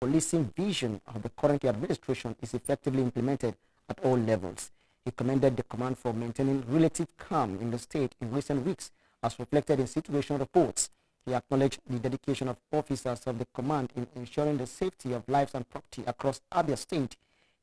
policing vision of the current administration is effectively implemented at all levels. He commended the command for maintaining relative calm in the state in recent weeks, as reflected in situation reports. He acknowledged the dedication of officers of the command in ensuring the safety of lives and property across Abia State.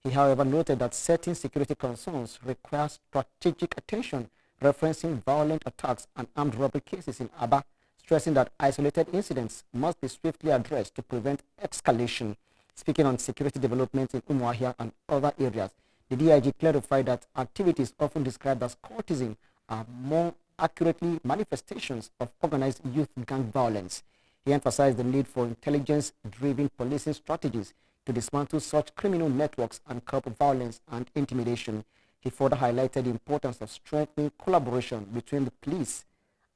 He, however, noted that certain security concerns require strategic attention, referencing violent attacks and armed robbery cases in Aba, stressing that isolated incidents must be swiftly addressed to prevent escalation. Speaking on security developments in Umuahia and other areas, the DIG clarified that activities often described as cultism are more accurately manifestations of organized youth gang violence. He emphasized the need for intelligence-driven policing strategies to dismantle such criminal networks and curb violence and intimidation. He further highlighted the importance of strengthening collaboration between the police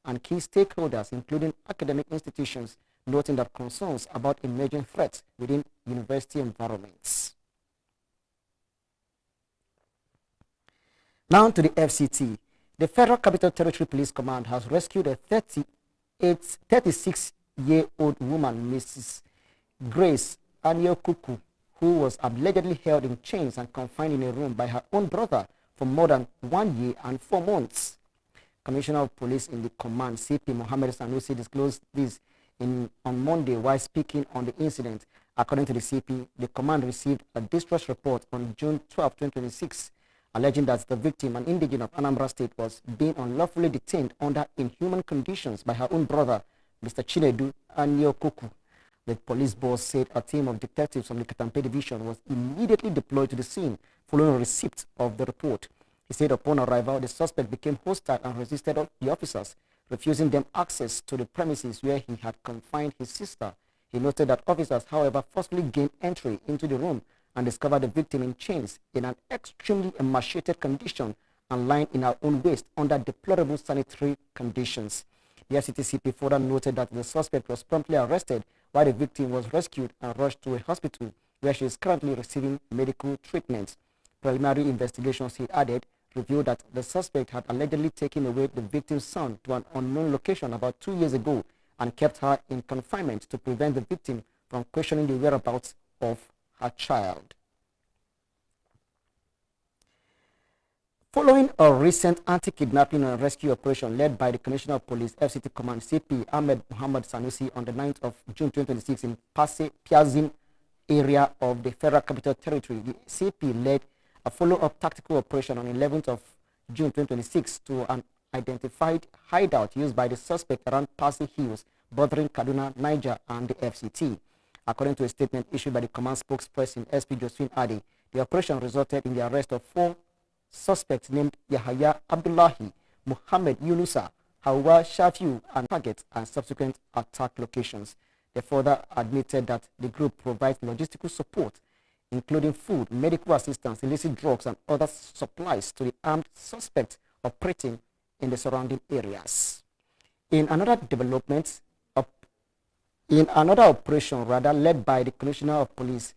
and key stakeholders, including academic institutions, noting that concerns about emerging threats within university environments. Now to the FCT. The Federal Capital Territory Police Command has rescued a 36-year-old woman, Mrs. Grace Anyokuku, who was allegedly held in chains and confined in a room by her own brother for more than 1 year and 4 months. Commissioner of Police in the command, CP Mohammed Sanusi, disclosed this on Monday while speaking on the incident. According to the CP, the command received a distress report on June 12, 2026, alleging that the victim, an indigent of Anambra State, was being unlawfully detained under inhuman conditions by her own brother, Mr. Chinedu Anyokuku. The police boss said a team of detectives from the Katampe division was immediately deployed to the scene following receipt of the report. He said upon arrival, the suspect became hostile and resisted the officers, refusing them access to the premises where he had confined his sister. He noted that officers, however, forcefully gained entry into the room and discovered the victim in chains in an extremely emaciated condition and lying in her own waist under deplorable sanitary conditions. The FCTCP further noted that the suspect was promptly arrested while the victim was rescued and rushed to a hospital where she is currently receiving medical treatment. Preliminary investigations, he added, revealed that the suspect had allegedly taken away the victim's son to an unknown location about 2 years ago and kept her in confinement to prevent the victim from questioning the whereabouts of her child. Following a recent anti-kidnapping and rescue operation led by the Commissioner of Police, FCT Command CP Ahmed Muhammad Sanusi on the 9th of June 2026 in Piazim area of the Federal Capital Territory, the CP led a follow-up tactical operation on 11th of June 2026 to an identified hideout used by the suspect around Pasi Hills, bordering Kaduna, Niger, and the FCT. According to a statement issued by the command spokesperson, SP Josephine Ade, the operation resulted in the arrest of 4 suspects named Yahaya Abdullahi, Muhammad Yunusa, Hawa Shafiu, and targets and subsequent attack locations. They further admitted that the group provides logistical support, including food, medical assistance, illicit drugs, and other supplies to the armed suspects operating in the surrounding areas. In another operation led by the Commissioner of Police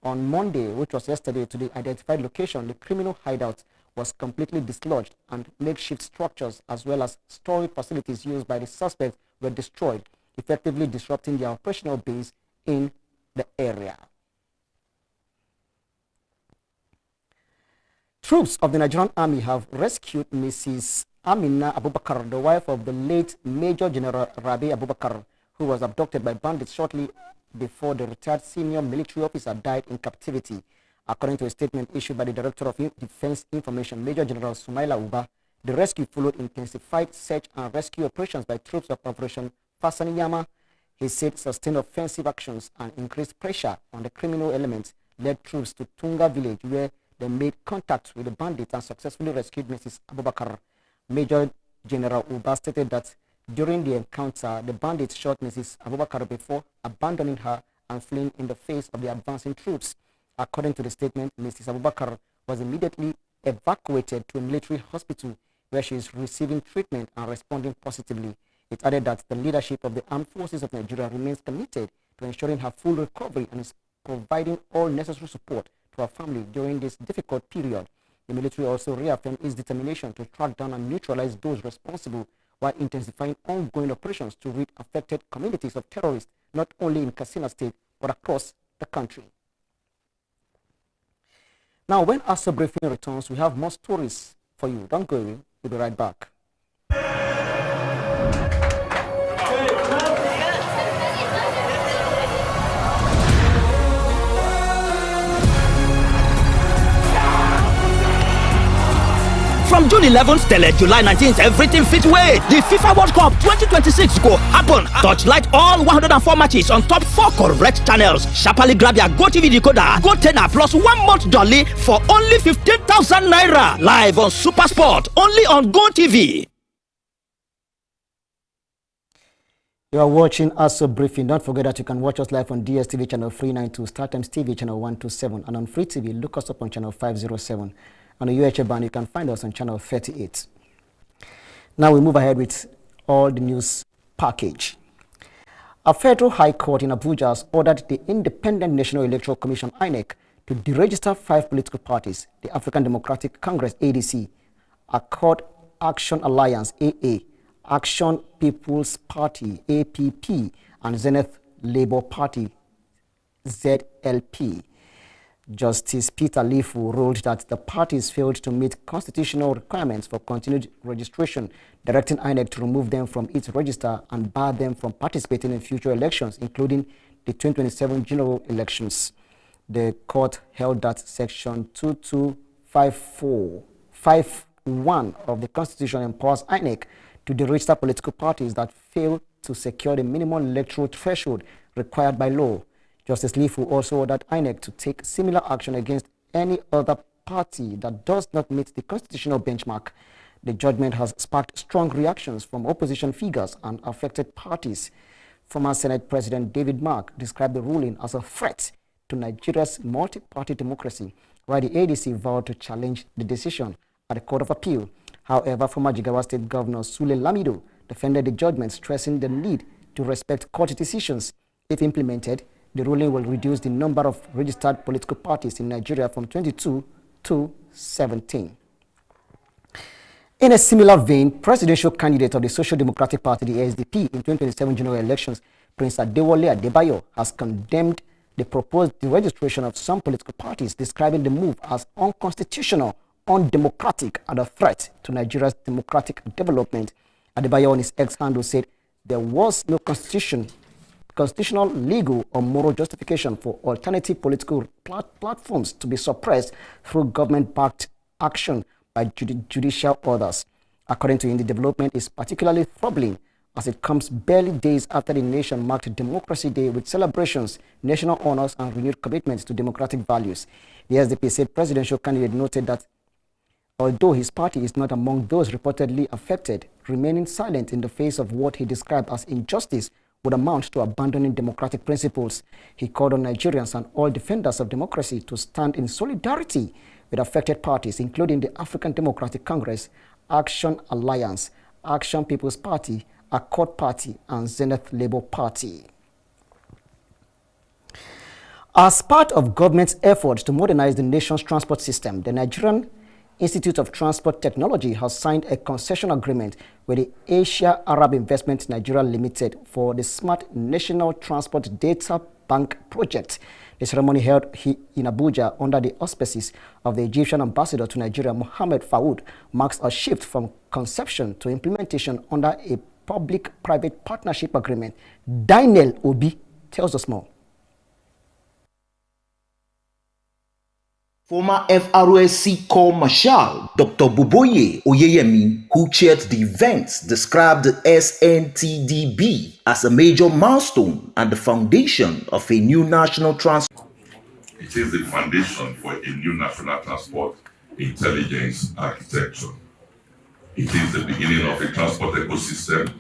on Monday, which was yesterday, to the identified location, the criminal hideout was completely dislodged and makeshift structures as well as storage facilities used by the suspects were destroyed, effectively disrupting their operational base in the area. Troops of the Nigerian Army have rescued Mrs. Amina Abubakar, the wife of the late Major General Rabi Abubakar, who was abducted by bandits shortly before the retired senior military officer died in captivity. According to a statement issued by the Director of Defense Information, Major General Sumaila Uba, the rescue followed intensified search and rescue operations by troops of Operation Fasaniyama. He said sustained offensive actions and increased pressure on the criminal elements led troops to Tunga village, where they made contact with the bandits and successfully rescued Mrs. Abubakar. Major General Uba stated that during the encounter, the bandits shot Mrs. Abubakar before abandoning her and fleeing in the face of the advancing troops. According to the statement, Mrs. Abubakar was immediately evacuated to a military hospital where she is receiving treatment and responding positively. It added that the leadership of the Armed Forces of Nigeria remains committed to ensuring her full recovery and is providing all necessary support to her family during this difficult period. The military also reaffirmed its determination to track down and neutralize those responsible while intensifying ongoing operations to rid affected communities of terrorists, not only in Katsina State, but across the country. Now, when Aso Briefing returns, we have more stories for you. Don't go away. We'll be right back. From June 11th till July 19th, everything fit way. The FIFA World Cup 2026 go happen. Touchlight all 104 matches on top 4 correct channels. Sharply grab your GoTV decoder, GoTenna plus 1 month jolly for only 15,000 naira. Live on Super Sport, only on GoTV. You are watching Aso Briefing. Don't forget that you can watch us live on DSTV channel 392, StarTimes TV channel 127, and on Free TV, look us up on channel 507. On the UHA band, you can find us on channel 38. Now we move ahead with all the news package. A federal high court in Abuja has ordered the Independent National Electoral Commission (INEC) to deregister 5 political parties: the African Democratic Congress (ADC), Accord Action Alliance (AA), Action People's Party (APP), and Zenith Labour Party (ZLP). Justice Peter Lifu ruled that the parties failed to meet constitutional requirements for continued registration, directing INEC to remove them from its register and bar them from participating in future elections, including the 2027 general elections. The court held that Section 225451 of the Constitution empowers INEC to deregister political parties that fail to secure the minimum electoral threshold required by law. Justice Lifu also ordered INEC to take similar action against any other party that does not meet the constitutional benchmark. The judgment has sparked strong reactions from opposition figures and affected parties. Former Senate President David Mark described the ruling as a threat to Nigeria's multi-party democracy, while the ADC vowed to challenge the decision at the Court of Appeal. However, former Jigawa State Governor Sule Lamido defended the judgment, stressing the need to respect court decisions. If implemented, the ruling will reduce the number of registered political parties in Nigeria from 22 to 17. In a similar vein, presidential candidate of the Social Democratic Party, the SDP, in 2027 general elections, Prince Adewale Adebayo, has condemned the proposed deregistration of some political parties, describing the move as unconstitutional, undemocratic, and a threat to Nigeria's democratic development. Adebayo on his X handle said there was no constitutional, legal, or moral justification for alternative political platforms to be suppressed through government-backed action by judicial orders. According to him, the development is particularly troubling as it comes barely days after the nation marked Democracy Day with celebrations, national honors, and renewed commitments to democratic values. The SDP said presidential candidate noted that although his party is not among those reportedly affected, remaining silent in the face of what he described as injustice would amount to abandoning democratic principles. He called on Nigerians and all defenders of democracy to stand in solidarity with affected parties, including the African Democratic Congress, Action Alliance, Action People's Party, Accord Party, and Zenith Labour Party. As part of government's efforts to modernize the nation's transport system, the Nigerian Institute of Transport Technology has signed a concession agreement with the Asia Arab Investment Nigeria Limited for the Smart National Transport Data Bank project. The ceremony held in Abuja under the auspices of the Egyptian ambassador to Nigeria, Mohammed Faoud, marks a shift from conception to implementation under a public-private partnership agreement. Daniel Obi tells us more. Former FRSC Corps Marshal Dr. Buboye Oyeyemi, who chaired the event, described the SNTDB as a major milestone and the foundation of a new national transport. It is the foundation for a new national transport intelligence architecture. It is the beginning of a transport ecosystem,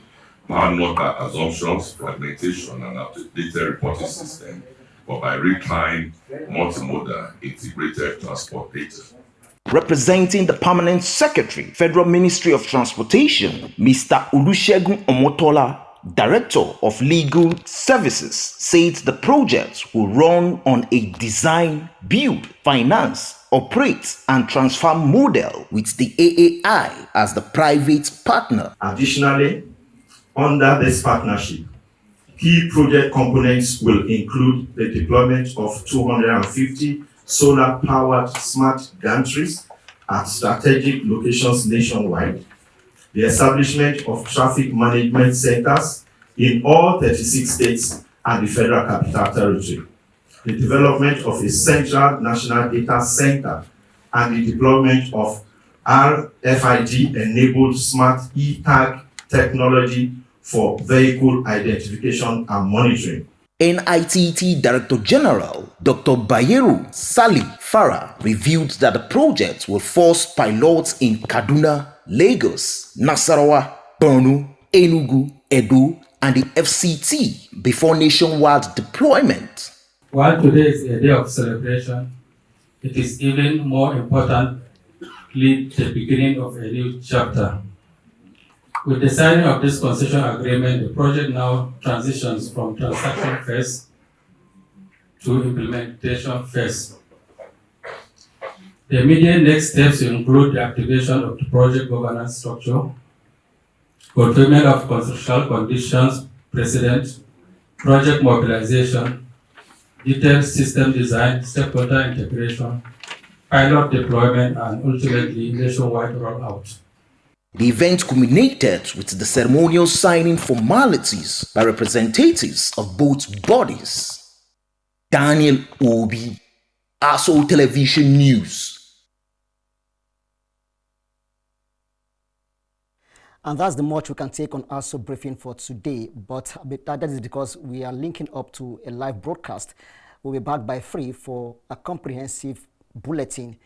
powered not by assumptions, fragmentation, and updated reporting system, but by real-time, multimodal, integrated transport data. Representing the Permanent Secretary, Federal Ministry of Transportation, Mr. Olusegun Omotola, Director of Legal Services, said the project will run on a design, build, finance, operate, and transfer model with the AAI as the private partner. Additionally, under this partnership, Key project components will include the deployment of 250 solar-powered smart gantries at strategic locations nationwide, the establishment of traffic management centers in all 36 states and the Federal Capital Territory, the development of a central national data center, and the deployment of RFID-enabled smart e-tag technology for vehicle identification and monitoring. NITT Director General Dr. Bayeru Sali Farah revealed that the project will force pilots in Kaduna, Lagos, Nasarawa, Borno, Enugu, Edo, and the FCT before nationwide deployment. While today is a day of celebration, it is even more importantly the beginning of a new chapter. With the signing of this concession agreement, the project now transitions from transaction phase to implementation phase. The immediate next steps include the activation of the project governance structure, fulfillment of constitutional conditions precedent, project mobilization, detailed system design, stakeholder integration, pilot deployment, and ultimately nationwide rollout. The event culminated with the ceremonial signing formalities by representatives of both bodies. Daniel Obi, Aso Television News. And that's the much we can take on Aso Briefing for today. But that is because we are linking up to a live broadcast. We'll be back by 3 for a comprehensive bulletin.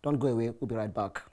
Don't go away. We'll be right back.